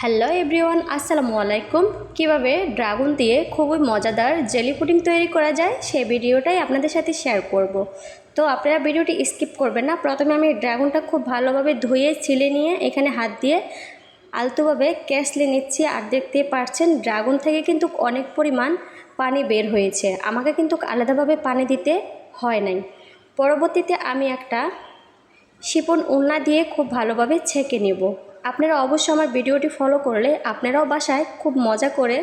Hello everyone, আসসালামু আলাইকুম। কীভাবে ড্রাগন দিয়ে খুবই মজাদার জেলি পুডিং তৈরি করা যায় সেই ভিডিওটাই আপনাদের সাথে শেয়ার করব। তো আপনারা ভিডিওটি স্কিপ করবেন না। প্রথমে আমি ড্রাগনটা খুব ভালোভাবে ধুয়ে ছিলে নিয়ে এখানে হাত দিয়ে আলতোভাবে ক্যাসলে নিচ্ছি। আর দেখতে পাচ্ছেন ড্রাগন থেকে কিন্তু অনেক পরিমাণ পানি বের হয়েছে, আমাকে কিন্তু আলাদাভাবে পানি দিতে হয় নাই। পরবর্তীতে আমি একটা শিপন ওড়না দিয়ে খুব ভালোভাবে ছেঁকে নেব। আপনারা অবশ্যই আমার ভিডিওটি ফলো করলে আপনারাও বাসায় খুব মজা করে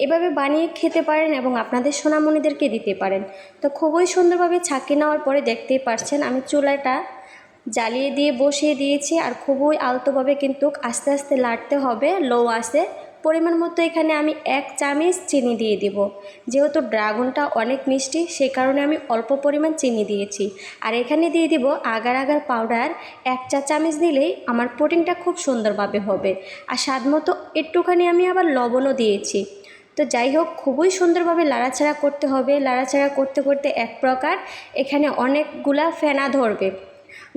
এভাবে বানিয়ে খেতে পারেন এবং আপনাদের সোনামণিদেরকে দিতে পারেন। তো খুবই সুন্দরভাবে ছাঁকিয়ে নেওয়ার পরে দেখতেই পাচ্ছেন আমি চুলাটা জ্বালিয়ে দিয়ে বসিয়ে দিয়েছি। আর খুবই আলতোভাবে কিন্তু আস্তে আস্তে লাড়তে হবে লো আঁচে। পরিমাণ মতো এখানে আমি 1 চামচ চিনি দিয়ে দিব। যেহেতু ড্রাগনটা অনেক মিষ্টি সেই কারণে আমি অল্প পরিমাণ চিনি দিয়েছি। আর এখানে দিয়ে দিব আগার আগার পাউডার 1 চা চামচ দিলেই আমার পুডিংটা খুব সুন্দরভাবে হবে। আর স্বাদ মতো একটুখানি আমি আবার লবণও দিয়েছি। তো যাই হোক, খুবই সুন্দরভাবে লাড়াচাড়া করতে হবে। লাড়াচাড়া করতে করতে এক প্রকার এখানে অনেকগুলা ফেনা ধরবে।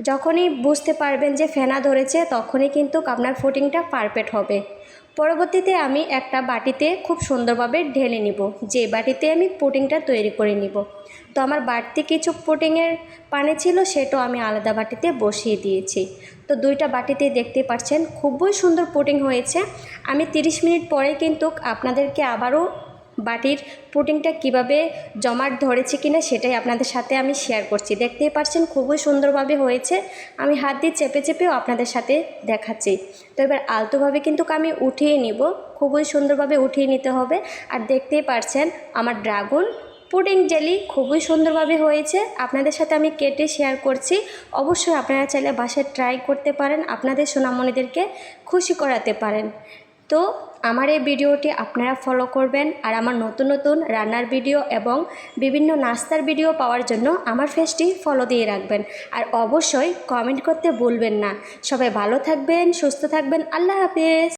যখনই বুঝতে পারবেন যে ফেনা ধরেছে তখনই কিন্তু আপনার পুডিংটা পারফেক্ট হবে। পরবর্তীতে আমি একটা বাটিতে খুব সুন্দরভাবে ঢেলে নিব, যে বাটিতে আমি পুডিংটা তৈরি করে নিব। তো আমার বাড়তি কিছু পুডিংয়ের পানি ছিল সেটাও আমি আলাদা বাটিতে বসিয়ে দিয়েছি। তো দুইটা বাটিতেই দেখতে পাচ্ছেন খুবই সুন্দর পুডিং হয়েছে। আমি 30 মিনিট পরে কিন্তু আপনাদেরকে আবারও বাটির পুডিংটা কিভাবে জমাট ধরেছে কিনা সেটাই আপনাদের সাথে আমি শেয়ার করছি। দেখতেই পাচ্ছেন খুবই সুন্দরভাবে হয়েছে। আমি হাত দিয়ে চেপে চেপেও আপনাদের সাথে দেখাচ্ছি। তো এবার আলতোভাবে কিন্তু আমি উঠিয়ে নিব, খুবই সুন্দরভাবে উঠিয়ে নিতে হবে। আর দেখতেই পাচ্ছেন আমার ড্রাগন পুডিং জেলি খুবই সুন্দরভাবে হয়েছে। আপনাদের সাথে আমি কেটে শেয়ার করছি। অবশ্যই আপনারা চাইলে বাসায় ট্রাই করতে পারেন, আপনাদের সোনামণিদেরকে খুশি করাতে পারেন। তো আমার এই ভিডিওটি আপনারা ফলো করবেন। আর আমার নতুন নতুন রান্নার ভিডিও এবং বিভিন্ন নাস্তার ভিডিও পাওয়ার জন্য আমার পেজটি ফলো দিয়ে রাখবেন। আর অবশ্যই কমেন্ট করতে ভুলবেন না। সবাই ভালো থাকবেন, সুস্থ থাকবেন। আল্লাহ হাফেজ।